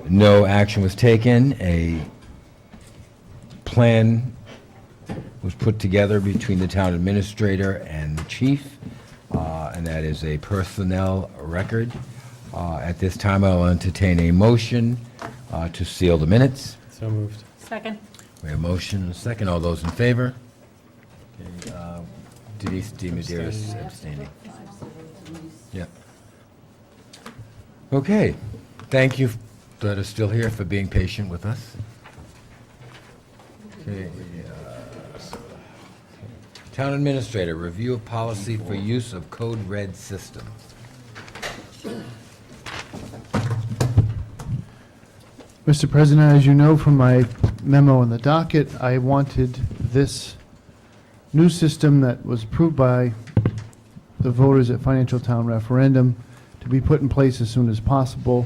No action was taken. A plan was put together between the town administrator and the chief, and that is a personnel record. At this time, I'll entertain a motion to seal the minutes. So moved. Second. We have a motion and a second. All those in favor? Okay, Denise DiMadeira's abstaining. Yep. Okay. Thank you that are still here for being patient with us. Okay. Town Administrator, review of policy for use of code red system. Mr. President, as you know from my memo in the docket, I wanted this new system that was approved by the voters at Financial Town referendum to be put in place as soon as possible.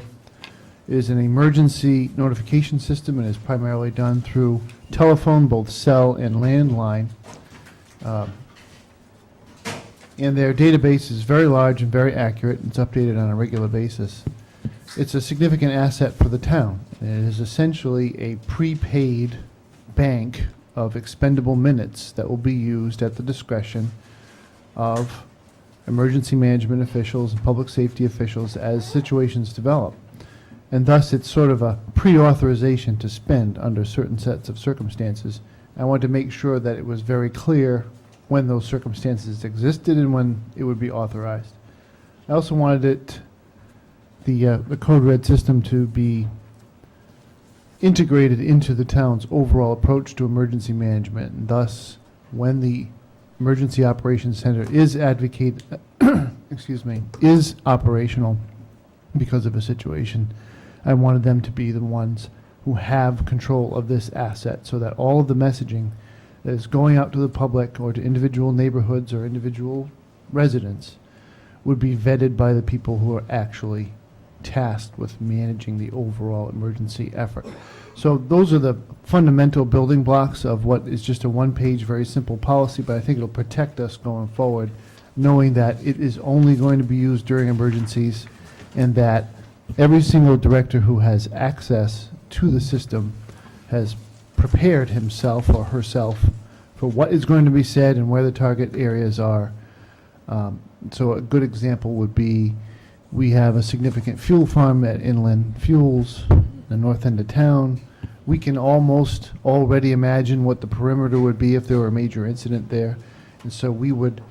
It is an emergency notification system and is primarily done through telephone, both cell and landline. And their database is very large and very accurate. It's updated on a regular basis. It's a significant asset for the town. It is essentially a prepaid bank of expendable minutes that will be used at the discretion of emergency management officials and public safety officials as situations develop. And thus, it's sort of a pre-authorization to spend under certain sets of circumstances. I wanted to make sure that it was very clear when those circumstances existed and when it would be authorized. I also wanted the code red system to be integrated into the town's overall approach to emergency management. And thus, when the Emergency Operations Center is is operational because of a situation, I wanted them to be the ones who have control of this asset so that all of the messaging that is going out to the public or to individual neighborhoods or individual residents would be vetted by the people who are actually tasked with managing the overall emergency effort. So those are the fundamental building blocks of what is just a one-page, very simple policy, but I think it'll protect us going forward, knowing that it is only going to be used during emergencies and that every single director who has access to the system has prepared himself or herself for what is going to be said and where the target areas are. So a good example would be we have a significant fuel farm at Inland Fuels, the north end of town. We can almost already imagine what the perimeter would be if there were a major incident there. And so we would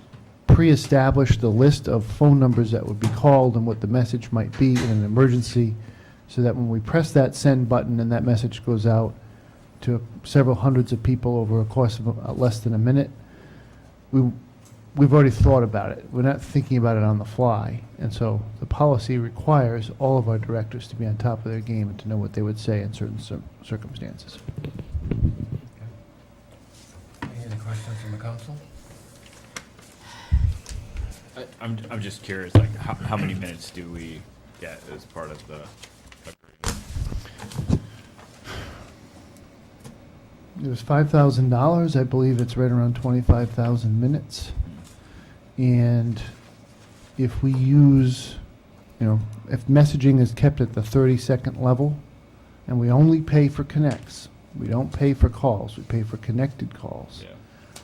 pre-establish the list of phone numbers that would be called and what the message might be in an emergency, so that when we press that send button and that message goes out to several hundreds of people over a course of less than a minute, we've already thought about it. We're not thinking about it on the fly. And so the policy requires all of our directors to be on top of their game and to know what they would say in certain circumstances. Any other questions from the council? I'm just curious, like, how many minutes do we get as part of the agreement? It was $5,000. I believe it's right around 25,000 minutes. And if we use, if messaging is kept at the 30-second level, and we only pay for connects, we don't pay for calls, we pay for connected calls.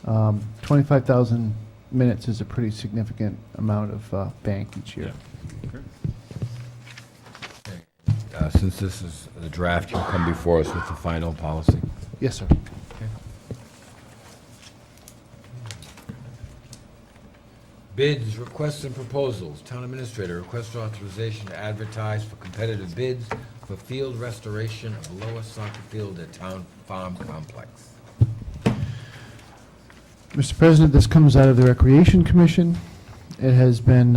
Yeah. 25,000 minutes is a pretty significant amount of bank each year. Yeah. Since this is the draft, you'll come before us with the final policy. Yes, sir. Bids, requests, and proposals. Town Administrator, request authorization to advertise for competitive bids for field restoration of lower soccer field at Town Farm Complex. Mr. President, this comes out of the Recreation Commission. It has been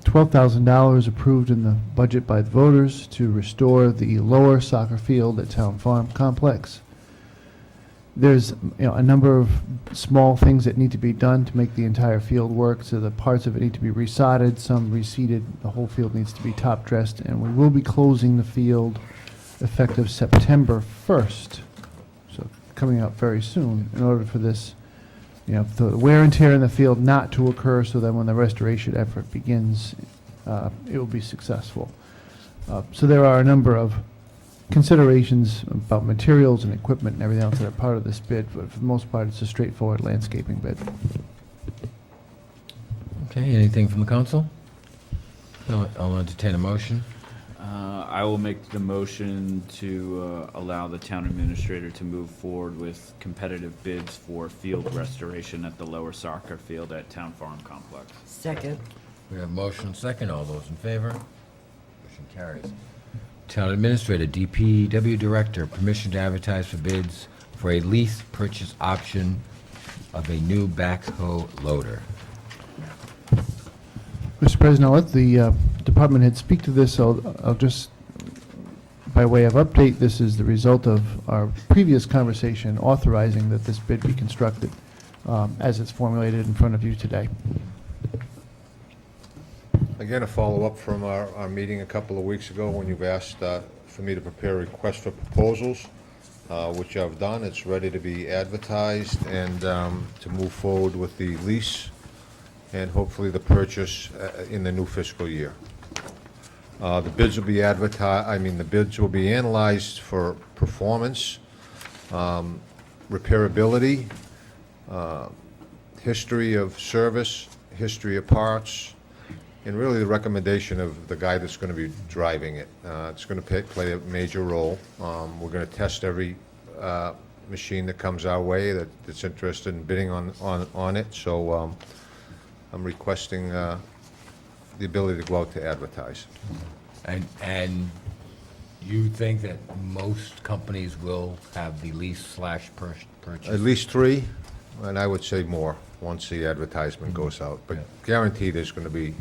$12,000 approved in the budget by the voters to restore the lower soccer field at Town Farm Complex. There's a number of small things that need to be done to make the entire field work. So the parts of it need to be resodded, some reseeded. The whole field needs to be top dressed, and we will be closing the field effective September 1st. So coming up very soon, in order for this, the wear and tear in the field not to occur, so that when the restoration effort begins, it will be successful. So there are a number of considerations about materials and equipment and everything else that are part of this bid, but for the most part, it's a straightforward landscaping bid. Okay, anything from the council? No, I'll entertain a motion. I will make the motion to allow the town administrator to move forward with competitive bids for field restoration at the lower soccer field at Town Farm Complex. Second. We have motion second. All those in favor? Motion carries. Town Administrator, DPW Director, permission to advertise for bids for a lease purchase option of a new backhoe loader. Mr. President, I'll let the department head speak to this. I'll just, by way of update, this is the result of our previous conversation authorizing that this bid be constructed as it's formulated in front of you today. Again, a follow-up from our meeting a couple of weeks ago when you've asked for me to prepare a request for proposals, which I've done. It's ready to be advertised and to move forward with the lease and hopefully the purchase in the new fiscal year. The bids will be the bids will be analyzed for performance, repairability, history of service, history of parts, and really the recommendation of the guy that's going to be driving it. It's going to play a major role. We're going to test every machine that comes our way that's interested in bidding on it. So I'm requesting the ability to go out to advertise. And you think that most companies will have the lease/purchase? At least 3, and I would say more once the advertisement goes out. But Yeah. guaranteed there's going to be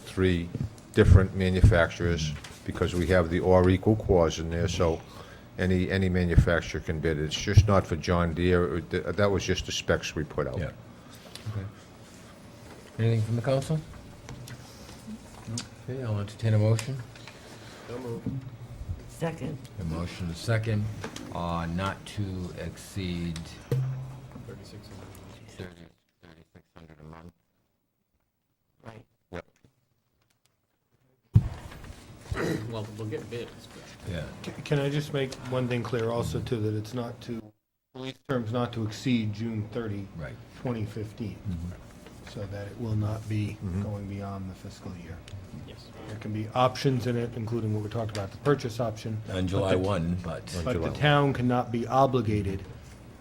3 different manufacturers because we have the or equal clause in there, so any manufacturer can bid. It's just not for John Deere. That was just the specs we put out. Yeah. Okay. Anything from the council? Okay, I'll entertain a motion. Second. A motion is second, not to exceed 3,600 a month. Right. Well, we'll get bids, but Yeah. Can I just make one thing clear also too, that it's not to, lease terms not to exceed June 30, Right. 2015, so that it will not be going beyond the fiscal year. yes. There can be options in it, including what we talked about, the purchase option. On July 1, but, But July the 1. town cannot be obligated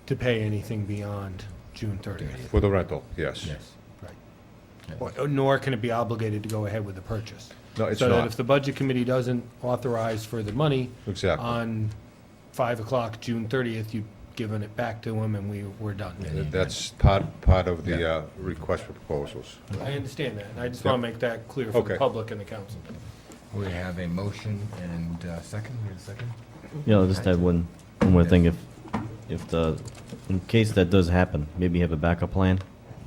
to pay anything beyond June 30th. For the rental, yes. yes. Right. Nor can it be obligated to go ahead with the purchase. No, it's So that not. if the budget committee doesn't authorize for the money Exactly. on 5 o'clock, June 30th, you've given it back to them and we're done. That's part of the request for proposals. I understand that, and I just want to make that clear for the Okay. public and the council. We have a motion and second. We have a second? Yeah, I'll just add one more thing. In case that does happen, maybe you have a backup plan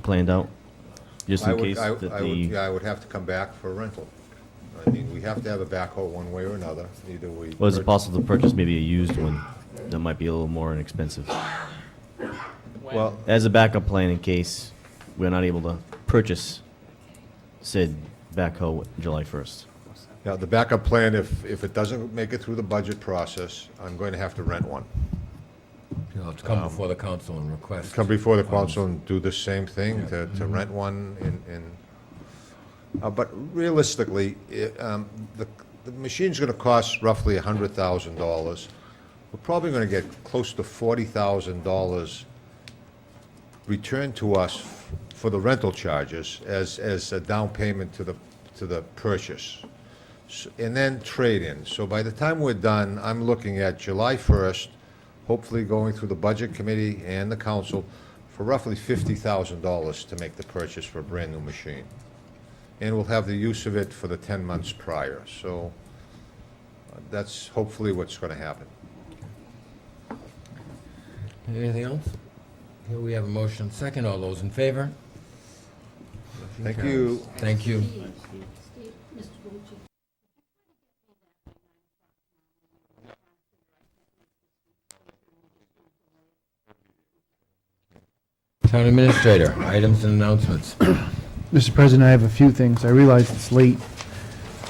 planned out, just in case that the. I would have to come back for rental. I mean, we have to have a backhoe one way or another, either we. Well, is it possible to purchase maybe a used one that might be a little more inexpensive? Well, As a backup plan in case we're not able to purchase said backhoe July 1st. now, the backup plan, if it doesn't make it through the budget process, I'm going to have to rent one. You'll have to come before the council and request. Come before the council and do the same thing, to rent one but realistically, the machine's gonna cost roughly $100,000. We're probably gonna get close to $40,000 returned to us for the rental charges as a down payment to the purchase. And then trade-in. So by the time we're done, I'm looking at July 1st, hopefully going through the budget committee and the council for roughly $50,000 to make the purchase for a brand-new machine. And we'll have the use of it for the 10 months prior. So that's hopefully what's going to happen. Anything else? Here we have a motion second. All those in favor? Motion Thank carries. you. Thank you. Town Administrator, items and announcements. Mr. President, I have a few things. I realize it's late,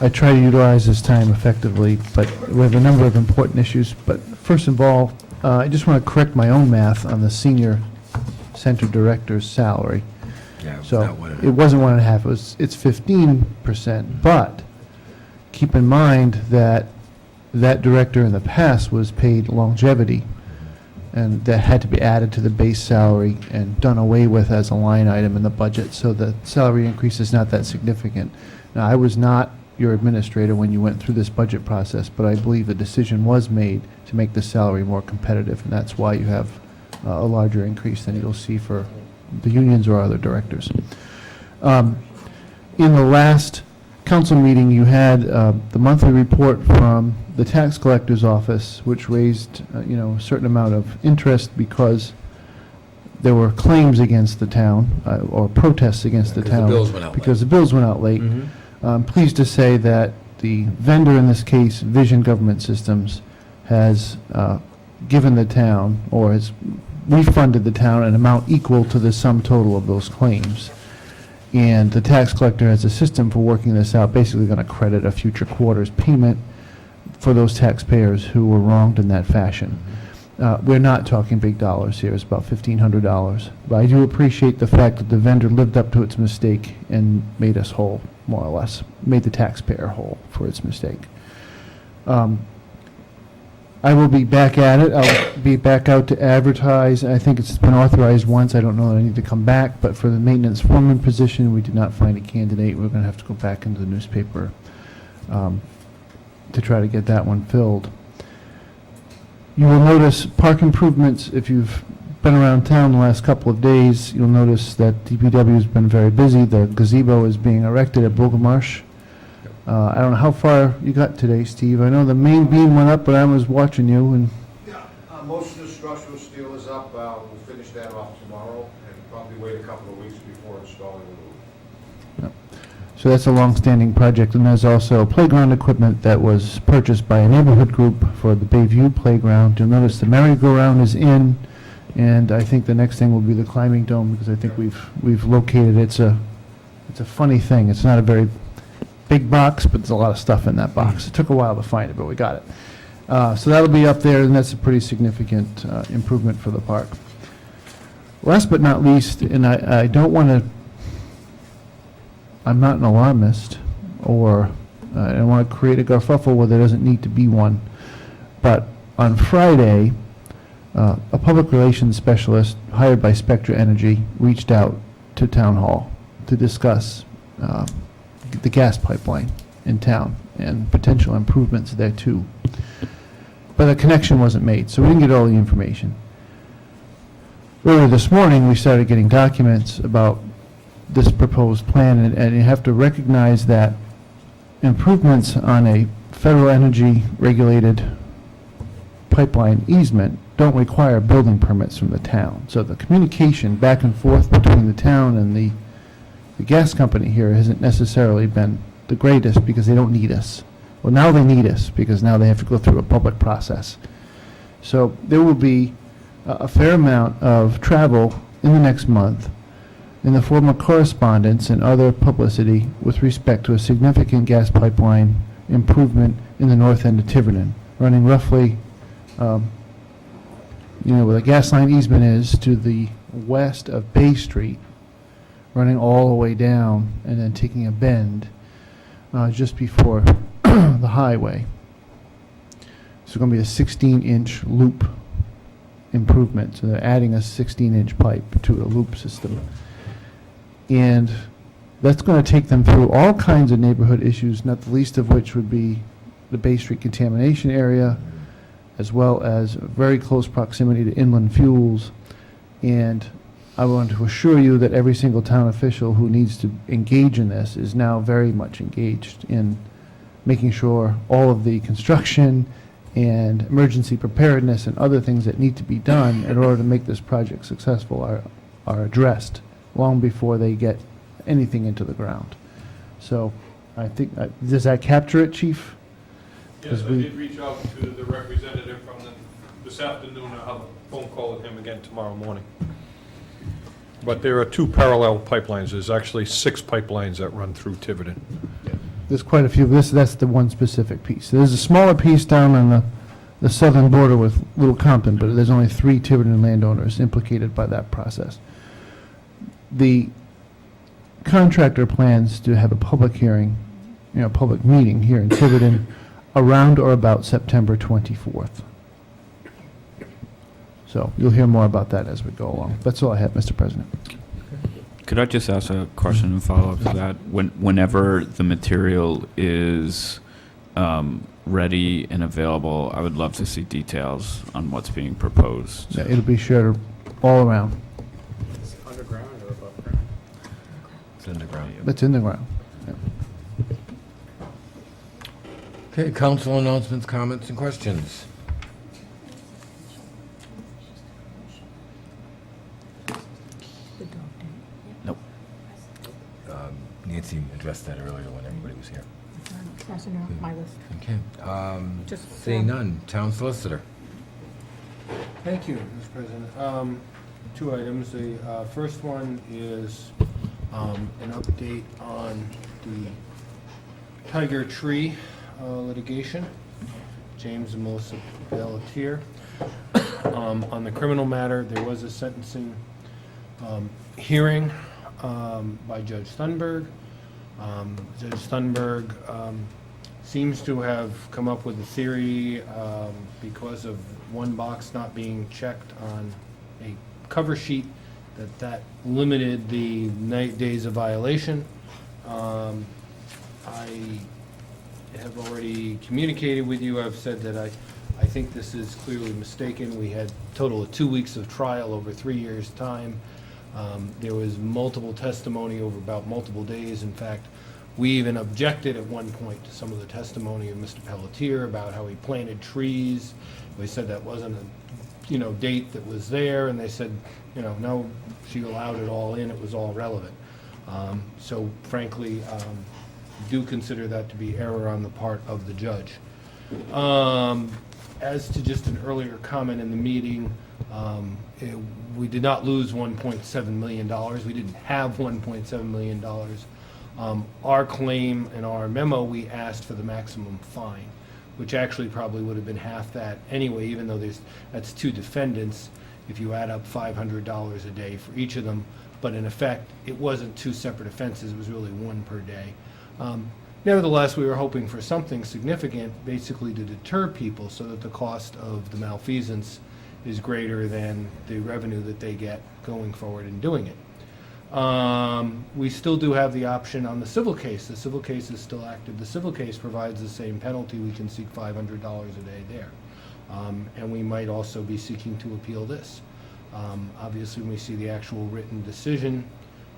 I try to utilize this time effectively, but we have a number of important issues. But first of all, I just want to correct my own math on the senior center director's salary. Yeah, So not what it wasn't 1.5, it's 15%. But keep in mind that that director in the past was paid longevity, and that had to be added to the base salary and done away with as a line item in the budget. So the salary increase is not that significant. Now, I was not your administrator when you went through this budget process, but I believe the decision was made to make the salary more competitive, and that's why you have a larger increase than you'll see for the unions or other directors. In the last council meeting, you had the monthly report from the tax collector's office, which raised, a certain amount of interest because there were claims against the town, or protests against the Because the town. bills went out late. Because the bills went out late. I'm pleased to say that the vendor in this case, Vision Government Systems, has given the town, or has refunded the town an amount equal to the sum total of those claims. And the tax collector has a system for working this out, basically going to credit a future quarter's payment for those taxpayers who were wronged in that fashion. We're not talking big dollars here, it's about $1,500. But I do appreciate the fact that the vendor lived up to its mistake and made us whole, more or less, made the taxpayer whole for its mistake. I will be back at it. I'll be back out to advertise. I think it's been authorized once. I don't know that I need to come back, but for the maintenance foreman position, we did not find a candidate. We're going to have to go back into the newspaper to try to get that one filled. You will notice park improvements. If you've been around town the last couple of days, you'll notice that DPW has been very busy. The gazebo is being erected at Bogamarsh. I don't know how far you got today, Steve. I know the main beam went up, but I was watching you, and Yeah, most of the structural steel is up. We'll finish that off tomorrow and probably wait a couple of weeks before installing the roof. so that's a long-standing project. And there's also playground equipment that was purchased by a neighborhood group for the Bayview Playground. You'll notice the merry-go-round is in, and I think the next thing will be the climbing dome, because I think we've located it. It's a funny thing. It's not a very big box, but there's a lot of stuff in that box. It took a while to find it, but we got it. So that'll be up there, and that's a pretty significant improvement for the park. Last but not least, and I don't want to, I'm not an alarmist, or I don't want to create a kerfuffle where there doesn't need to be one, but on Friday, a public relations specialist hired by Spectra Energy reached out to Town Hall to discuss the gas pipeline in town and potential improvements there too. But the connection wasn't made, so we didn't get all the information. Earlier this morning, we started getting documents about this proposed plan, and you have to recognize that improvements on a federal energy regulated pipeline easement don't require building permits from the town. So the communication back and forth between the town and the gas company here hasn't necessarily been the greatest, because they don't need us. Well, now they need us, because now they have to go through a public process. So there will be a fair amount of travel in the next month in the form of correspondence and other publicity with respect to a significant gas pipeline improvement in the north end of Tiverton, running roughly, where the gas line easement is, to the west of Bay Street, running all the way down and then taking a bend just before the highway. So it's going to be a 16-inch loop improvement. So they're adding a 16-inch pipe to a loop system. And that's going to take them through all kinds of neighborhood issues, not the least of which would be the Bay Street contamination area, as well as very close proximity to inland fuels. And I want to assure you that every single town official who needs to engage in this is now very much engaged in making sure all of the construction and emergency preparedness and other things that need to be done in order to make this project successful are addressed long before they get anything into the ground. So I think, does that capture it, Chief? Yes, I did reach out to the representative from this afternoon. I'll have a phone call with him again tomorrow morning. But there are two parallel pipelines. There's actually 6 pipelines that run through Tiverton. There's quite a few. That's the one specific piece. There's a smaller piece down on the southern border with Little Compton, but there's only 3 Tiverton landowners implicated by that process. The contractor plans to have a public hearing, public meeting here in Tiverton around or about September 24th. So you'll hear more about that as we go along. That's all I have, Mr. President. Could I just ask a question and follow up to that? Whenever the material is ready and available, I would love to see details on what's being proposed. Yeah, it'll be shared all around. It's underground or above ground? It's underground. It's in the ground. Yeah. Okay, council announcements, comments, and questions. Nope. Nancy addressed that earlier when everybody was here. Crossing off my list. Okay, Just, seeing none, town solicitor. Thank you, Mr. President. 2 items. The first one is an update on the Tiger Tree litigation. James and Melissa Pelletier. On the criminal matter, there was a sentencing hearing by Judge Thunberg. Judge Thunberg seems to have come up with a theory because of one box not being checked on a cover sheet that limited the days of violation. I have already communicated with you. I've said that I think this is clearly mistaken. We had a total of 2 weeks of trial over 3 years' time. There was multiple testimony over about multiple days. In fact, we even objected at one point to some of the testimony of Mr. Pelletier about how he planted trees. We said that wasn't a, date that was there, and they said, no, she allowed it all in, it was all relevant. So frankly, do consider that to be error on the part of the judge. As to just an earlier comment in the meeting, we did not lose $1.7 million. We didn't have $1.7 million. Our claim in our memo, we asked for the maximum fine, which actually probably would have been half that anyway, even though that's 2 defendants, if you add up $500 a day for each of them. But in effect, it wasn't 2 separate offenses, it was really 1 per day. Nevertheless, we were hoping for something significant, basically to deter people so that the cost of the malfeasance is greater than the revenue that they get going forward in doing it. We still do have the option on the civil case. The civil case is still active. The civil case provides the same penalty. We can seek $500 a day there. And we might also be seeking to appeal this. Obviously, when we see the actual written decision,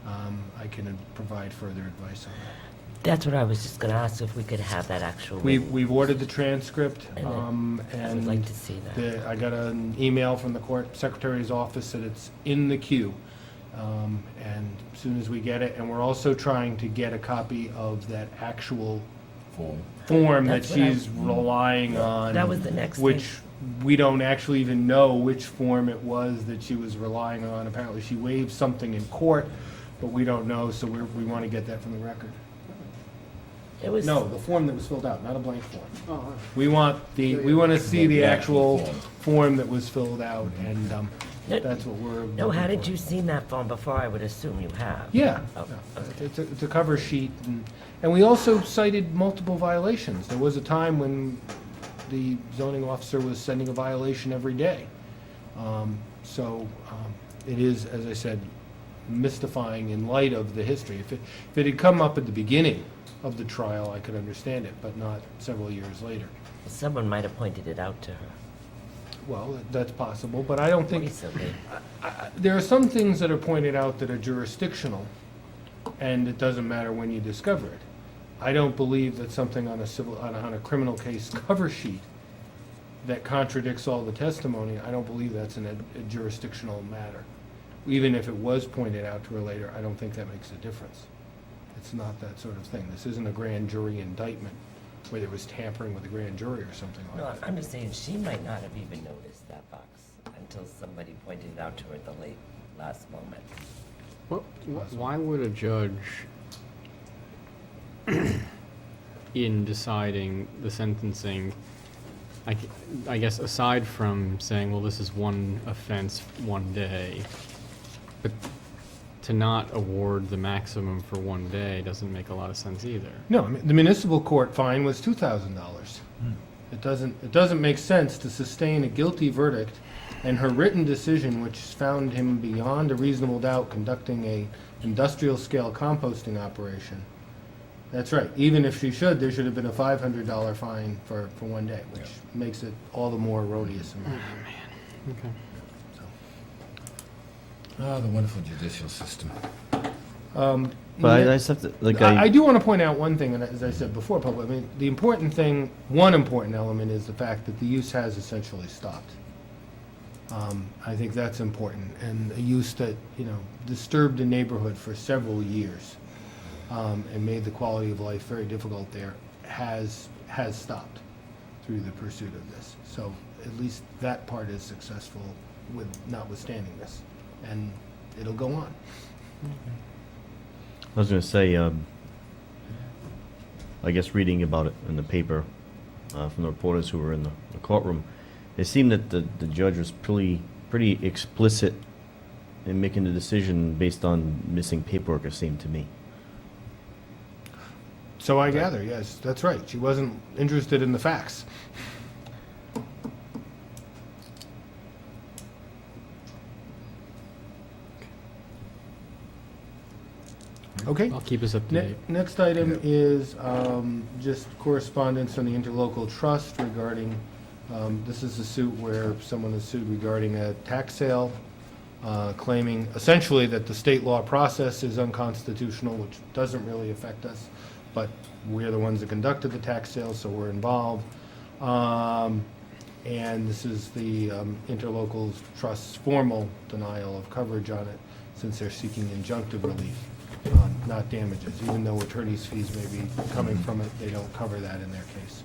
I can provide further advice on that. That's what I was just gonna ask, if we could have that actual. We've ordered the transcript, I would like to see that. I got an email from the court secretary's office that it's in the queue. And as soon as we get it, and we're also trying to get a copy of that actual form that That's what I- she's relying on. That was the next thing. Which we don't actually even know which form it was that she was relying on. Apparently, she waived something in court, but we don't know, so we want to get that from the record. It was. No, the form that was filled out, not a blank form. We want to see the actual form that was filled out, and that's what we're. No, how looking did for. you seen that form before? I would assume you have. Yeah, Oh, yeah. okay. It's a cover sheet, and we also cited multiple violations. There was a time when the zoning officer was sending a violation every day. It is, as I said, mystifying in light of the history. If it had come up at the beginning of the trial, I could understand it, but not several years later. Someone might have pointed it out to her Well, that's possible, but I don't think, recently. there are some things that are pointed out that are jurisdictional, and it doesn't matter when you discover it. I don't believe that something on a criminal case cover sheet that contradicts all the testimony, I don't believe that's a jurisdictional matter. Even if it was pointed out to her later, I don't think that makes a difference. It's not that sort of thing. This isn't a grand jury indictment where there was tampering with the grand jury or something No, like that. I'm just saying, she might not have even noticed that box until somebody pointed it out to her at the last moment. Why would a judge in deciding the sentencing, I guess aside from saying, well, this is one offense, 1 day, but to not award the maximum for 1 day doesn't make a lot of sense either. No, I mean, the municipal court fine was $2,000. It doesn't make sense to sustain a guilty verdict and her written decision, which found him beyond a reasonable doubt conducting a industrial scale composting operation. That's right. Even if there should have been a $500 fine for 1 day, which makes it all the more erroneous. In my opinion. Okay. Oh, the wonderful judicial system. But I just have to, like, I do want to point out one thing, and as I said before, Pablo, I mean, the important thing, one important element is the fact that the use has essentially stopped. I think that's important, and a use that, disturbed the neighborhood for several years, and made the quality of life very difficult there, has stopped through the pursuit of this. So at least that part is successful with notwithstanding this, and it'll go on. I was going to say, I guess reading about it in the paper from the reporters who were in the courtroom, it seemed that the judge was pretty explicit in making the decision based on missing paperwork, it seemed to me. So I gather, yes, that's right. She wasn't interested in the facts. Okay. I'll keep us up to date. Next item is just correspondence from the interlocal trust regarding, this is a suit where someone is sued regarding a tax sale, claiming essentially that the state law process is unconstitutional, which doesn't really affect us, but we're the ones that conducted the tax sale, so we're involved. And this is the interlocal trust's formal denial of coverage on it, since they're seeking injunctive relief. Not damages, even though attorney's fees may be coming from it, they don't cover that in their case.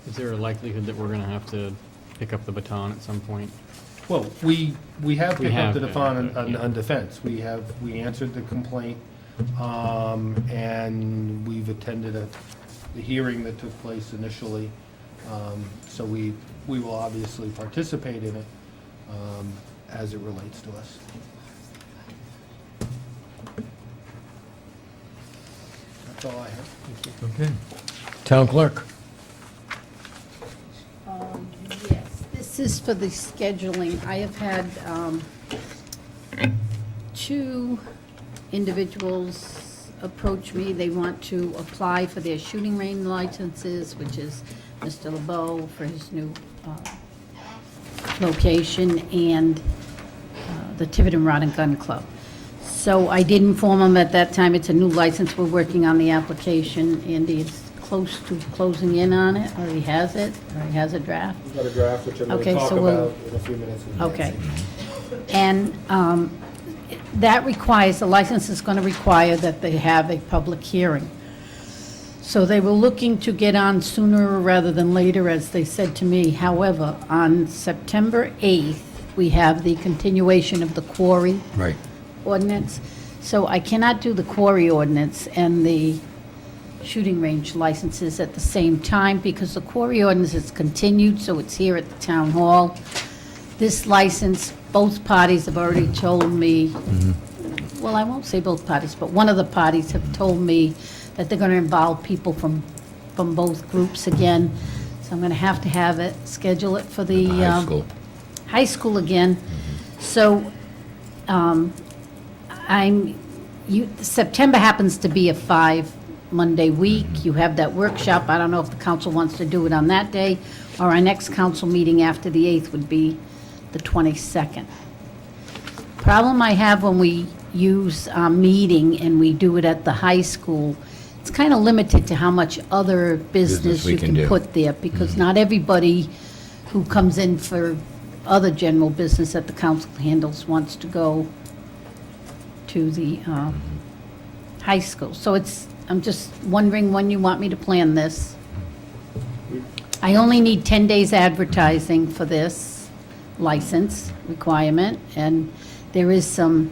Is there a likelihood that we're going to have to pick up the baton at some point? Well, we have picked up the been, baton but, yeah. on defense. We answered the complaint, and we've attended the hearing that took place initially. So we will obviously participate in it as it relates to us. That's all I have. Okay. Town clerk. Yes, this is for the scheduling. I have had two individuals approach me. They want to apply for their shooting range licenses, which is Mr. LeBeau for his new location, and the Tiverton Rod and Gun Club. So I did inform him at that time, it's a new license, we're working on the application. Andy is close to closing in on it, or he has it, or he has a draft. We've got a draft, which I'm going Okay, to talk so we'll- about in a few minutes. with Okay. Nancy. And that requires, the license is going to require that they have a public hearing. So they were looking to get on sooner rather than later, as they said to me. However, on September 8th, we have the continuation of the quarry Right. ordinance. So I cannot do the quarry ordinance and the shooting range licenses at the same time, because the quarry ordinance is continued, so it's here at the town hall. This license, both parties have already told me, well, I won't say both parties, but one of the parties have told me that they're going to involve people from both groups again. So I'm going to have it, schedule it for the High school. high school again. So September happens to be a 5-Monday week. You have that workshop. I don't know if the council wants to do it on that day, or our next council meeting after the 8th would be the 22nd. Problem I have when we use our meeting and we do it at the high school, it's kind of limited to how much other business we you can can do. put there, because not everybody who comes in for other general business that the council handles wants to go to the high school. So I'm just wondering when you want me to plan this. I only need 10 days advertising for this license requirement, and there is some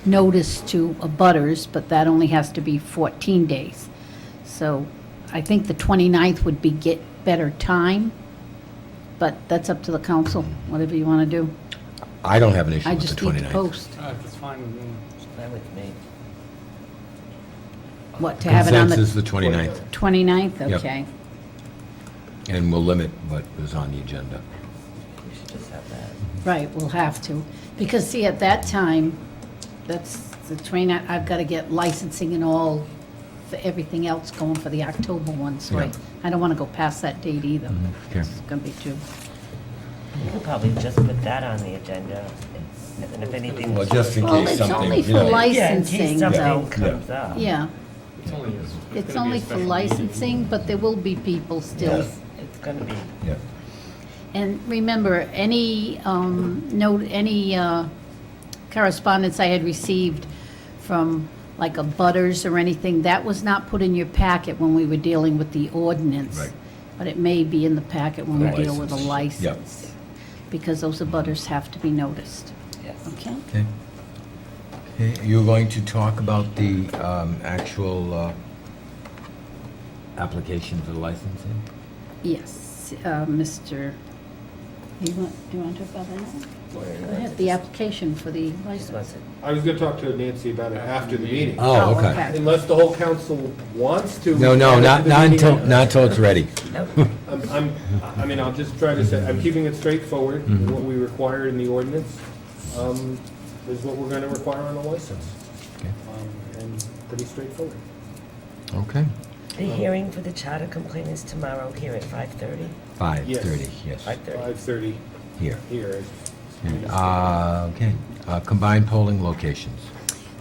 notice to abutters, but that only has to be 14 days. So I think the 29th would be get better time, but that's up to the council, whatever you want to do. I don't have an issue I with the just need to 29th. post. That's fine with me. Fine with me. What, to have it on the Consensus, the 29th, 29th? Yep. Okay. and we'll limit what is on the agenda. We should just have that. Right, we'll have to. Because, see, at that time, that's the 29th, I've got to get licensing and all, for everything else going for the October one, so Yeah. I don't want to go past that date either. Okay. It's going to be too. You could probably just put that on the agenda, and then if anything. Well, just in Well, case it's something, only for you know. Yeah, in licensing, case though. something comes up. Yeah, It's only, it's gonna be a only for special meeting. licensing, but there will be people still. Yes, it's gonna be. Yeah. And remember, any note, any correspondence I had received from like a butters or anything, that was not put in your packet when we were dealing with the ordinance. Right. But it may be in the packet when we The deal with a license. Yep. license. Because those abutters have to be noticed, Yes. okay? Okay. Okay, you're going to talk about the actual application for the licensing? Yes, Mr., do you want to talk about that now? Go ahead, the application for the Just license. wants it. I was gonna talk to Nancy about it after the meeting. Oh, okay. Unless the whole council wants to. No, no, add it not, to the not meeting. until, not until it's ready. I mean, I'll just try to say, I'm keeping it straightforward. Mhm. What we require in the ordinance is what we're gonna require on the license. Okay. And pretty straightforward. Okay. The hearing for the charter complaint is tomorrow here at 5:30? 5:30, yes, 5:30. 5:30 here. here. Okay, combined polling locations.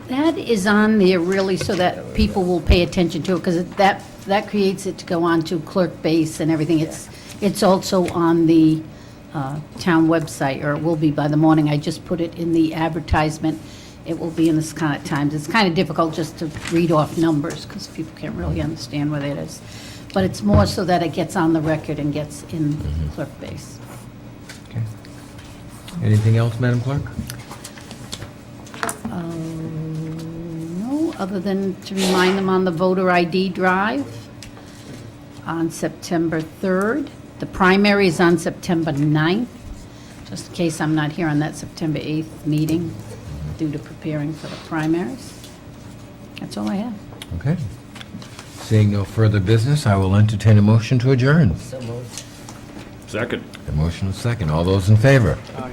That is on there really so that people will pay attention to it, because that creates it to go on to clerk base and everything. It's also on the town website, or it will be by the morning. I just put it in the advertisement. It will be in this kind of times. It's kind of difficult just to read off numbers, because people can't really understand what it is. But it's more so that it gets on the record and gets in clerk base. Okay. Anything else, Madam Clerk? No, other than to remind them on the voter ID drive on September 3rd. The primary is on September 9th, just in case I'm not here on that September 8th meeting due to preparing for the primaries. That's all I have. Okay. Seeing no further business, I will entertain a motion to adjourn. So moved. Second. A motion is second. All those in favor? Aye.